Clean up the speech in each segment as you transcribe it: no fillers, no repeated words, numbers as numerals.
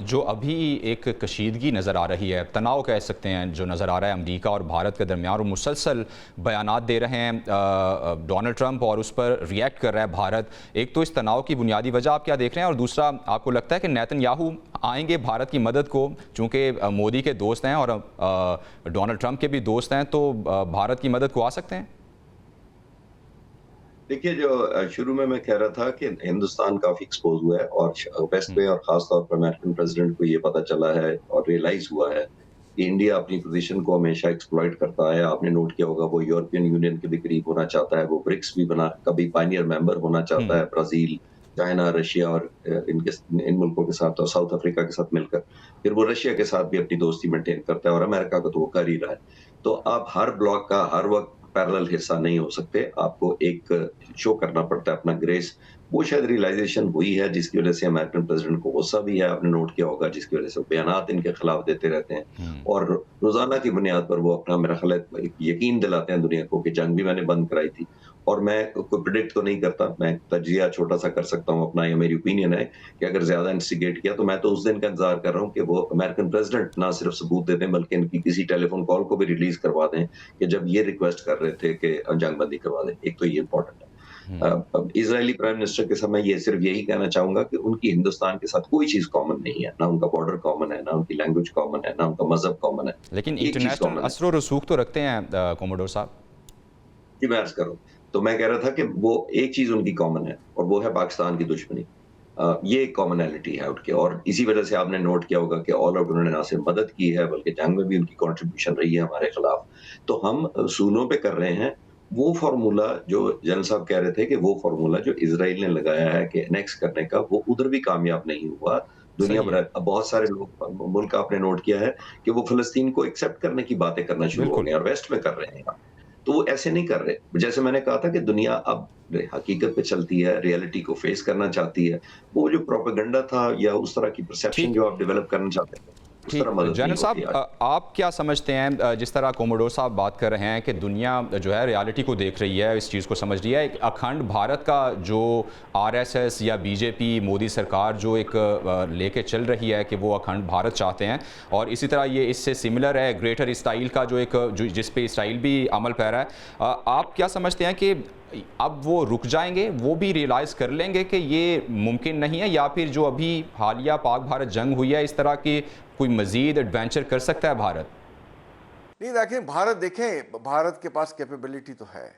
जो अभी एक कशीदगी नज़र आ रही है, तनाव कह सकते हैं, जो नज़र आ रहा है अमेरिका और भारत के दरमियान, और मुसलसल बयानात दे रहे हैं डोनाल्ड ट्रंप और उस पर रिएक्ट कर रहा है भारत। एक तो इस तनाव की बुनियादी वजह आप क्या देख रहे हैं, और दूसरा आपको लगता है कि नेतन्याहू आएंगे भारत की मदद को, चूँकि मोदी के दोस्त हैं और डोनाल्ड ट्रंप के भी दोस्त हैं, तो भारत की मदद को आ सकते हैं? देखिए, जो शुरू में मैं कह रहा था कि हिंदुस्तान काफ़ी एक्सपोज़ हुआ है और वेस्ट हम्म, में और ख़ास तौर पर अमेरिकन प्रेसिडेंट को ये पता चला है और रियलाइज़ हुआ है कि इंडिया अपनी पोज़ीशन को हमेशा एक्सप्लॉइट करता है। आपने नोट किया होगा, वो यूरोपियन यूनियन के भी करीब होना चाहता है, वो ब्रिक्स भी बना कभी पायनियर मेंबर होना चाहता हम्म, है, ब्राज़ील, चाइना, रशिया और इन मुल्कों के साथ और साउथ अफ्रीका के साथ मिलकर। फिर वो रशिया के साथ भी अपनी दोस्ती मेंटेन करता है और अमेरिका का तो वो कर ही रहा है। तो आप हर ब्लॉक का हर वक़्त पैरेलल हिस्सा नहीं हो सकते, आपको एक शो करना पड़ता है अपना ग्रेस। वो शायद रियलाइज़ेशन हुई है जिसकी वज़ह से अमेरिकन प्रेसिडेंट को गुस्सा भी है, आपने नोट किया होगा, जिसकी वज़ह से वो बयानात इनके खिलाफ देते रहते हैं हम्म, और रोज़ाना की बुनियाद पर वो अपना, मेरा ख़्याल है, एक यकीन दिलाते हैं दुनिया को कि जंग भी मैंने बंद कराई थी। और मैं कोई प्रेडिक्ट तो नहीं करता, मैं तज्ज़िया छोटा-सा कर सकता हूँ अपना, ये मेरी ओपिनियन है कि अगर ज़्यादा इंस्टिगेट किया तो मैं तो उस दिन का इंतज़ार कर रहा हूँ कि वो अमेरिकन प्रेसिडेंट ना सिर्फ़ सबूत दे दें बल्कि इनकी किसी टेलीफ़ोन कॉल को भी रिलीज़ करवा दें कि जब ये रिक्वेस्ट कर रहे थे कि जंगबंदी करवा दें। एक तो ये इम्पोर्टेंट है। हम्म। अब इज़राइली प्राइम मिनिस्टर के साथ मैं ये सिर्फ़ यही कहना चाहूँगा कि उनकी हिंदुस्तान के साथ कोई चीज़ कॉमन नहीं है। ना उनका बॉर्डर कॉमन है, ना उनकी लैंग्वेज कॉमन है, ना उनका मज़हब कॉमन है। लेकिन एक चीज़ इंटरनेशनल कॉमन है। असर व रसूख तो रखते हैं कोमोडोर साहब। जी, मैं अर्ज़ कर रहा हूँ। तो मैं कह रहा था कि वो एक चीज़ उनकी कॉमन है और वो है पाकिस्तान की दुश्मनी। ये एक कॉमनैलिटी है उनके और इसी वज़ह से आपने नोट किया होगा कि ऑल आउट उन्होंने ना सिर्फ मदद की है बल्कि जंग में भी उनकी कंट्रीब्यूशन रही है हमारे खिलाफ। तो हम असूलों पे कर रहे हैं। वो फ़ॉर्मूला जो जनरल साहब कह रहे थे कि वो फ़ॉर्मूला जो इज़राइल ने लगाया है कि एनेक्स करने का, वो उधर भी कामयाब नहीं हुआ। दुनिया सही भर है। अब बहुत सारे लोग मुल्क आपने नोट किया है कि वो फ़लस्तीन को एक्सेप्ट करने की बातें करना शुरू हो बिल्कुल। गए हैं और वेस्ट में कर रहे हैं। तो वो ऐसे नहीं कर रहे। जैसे मैंने कहा था कि दुनिया अब हकीकत पे चलती है, रियलिटी को फेस करना चाहती है। वो जो प्रोपेगेंडा था या उस तरह की परसेप्शन ठीक। जो आप डेवलप करना चाहते थे, उस तरह ठीक, मदद नहीं जनरल होती साहब, आज। आप क्या समझते हैं, जिस तरह कोमोडोर साहब बात कर रहे हैं कि दुनिया जो है रियलिटी को देख रही है, इस चीज़ को समझ रही है, एक अखंड भारत का जो आरएसएस या बीजेपी मोदी सरकार जो एक लेके चल रही है कि वो अखंड भारत चाहते हैं, और इसी तरह ये इससे सिमिलर है ग्रेटर इसराइल का जो एक जो जिस पे इसराइल भी अमल पैरा है। आप क्या समझते हैं कि अब वो रुक जाएंगे, वो भी रियलाइज़ कर लेंगे कि ये मुमकिन नहीं है, या फिर जो अभी हालिया पाक भारत जंग हुई है, इस तरह की कोई मज़ीद एडवेंचर कर सकता है भारत? नहीं, देखें भारत के पास कैपेबिलिटी तो है,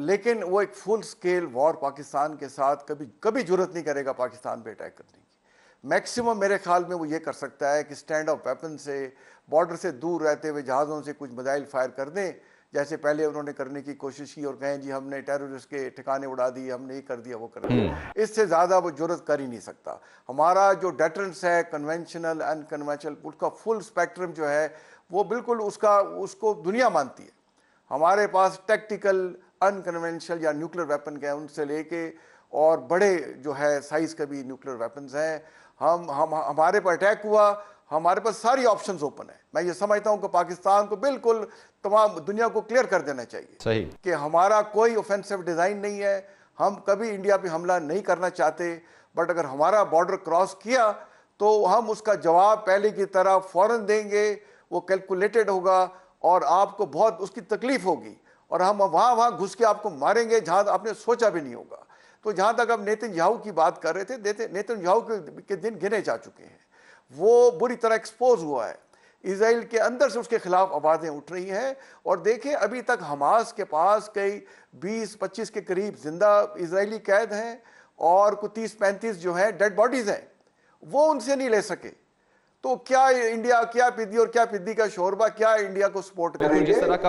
लेकिन वो एक फुल स्केल वॉर पाकिस्तान के साथ कभी कभी जरूरत नहीं करेगा पाकिस्तान पे अटैक करने की। मैक्सिमम मेरे ख्याल में वो ये कर सकता है कि स्टैंड ऑफ वेपन से, बॉर्डर से दूर रहते हुए जहाज़ों से कुछ मिसाइल फायर कर दें, जैसे पहले उन्होंने करने की कोशिश की, और कहें जी हमने टेररिस्ट के ठिकाने उड़ा दिए, हमने ये कर दिया, वो कर दिया। इससे ज़्यादा वो जरूरत कर ही नहीं सकता। हमारा जो डेटरेंस है, कन्वेंशनल अनकन्वेंशनल, उसका फुल स्पेक्ट्रम जो है, वो बिल्कुल उसका उसको दुनिया मानती है। हमारे पास टैक्टिकल अनकन्वेंशनल या न्यूक्लियर वेपन के हैं, उनसे लेके और बड़े जो है साइज के भी न्यूक्लियर वेपन्स हैं। हम हमारे पर अटैक हुआ, हमारे पास सारी ऑप्शंस ओपन है। मैं ये समझता हूं कि पाकिस्तान को बिल्कुल तमाम दुनिया को क्लियर कर देना चाहिए सही। कि हमारा कोई ऑफेंसिव डिज़ाइन नहीं है, हम कभी इंडिया पे हमला नहीं करना चाहते, बट अगर हमारा बॉर्डर क्रॉस किया तो हम उसका जवाब पहले की तरह फौरन देंगे। वो कैलकुलेटेड होगा और आपको बहुत उसकी तकलीफ होगी, और हम वहां वहां घुस के आपको मारेंगे जहां आपने सोचा भी नहीं होगा। तो जहां तक अब नेतन्याहू की बात कर रहे थे, नेतन्याहू के दिन गिने जा चुके हैं। वो बुरी तरह एक्सपोज हुआ है, इसराइल के अंदर से उसके खिलाफ आवाज़ें उठ रही हैं। और देखें, अभी तक हमास के पास कई 20-25 के करीब जिंदा इसराइली कैद हैं और कुछ 30-35 जो हैं डेड बॉडीज हैं, वो उनसे नहीं ले सके। तो क्या इंडिया, क्या पिद्दी और क्या पिद्दी का शोरबा, क्या इंडिया को सपोर्ट बिल्कुल, जिस करेंगे? तरह का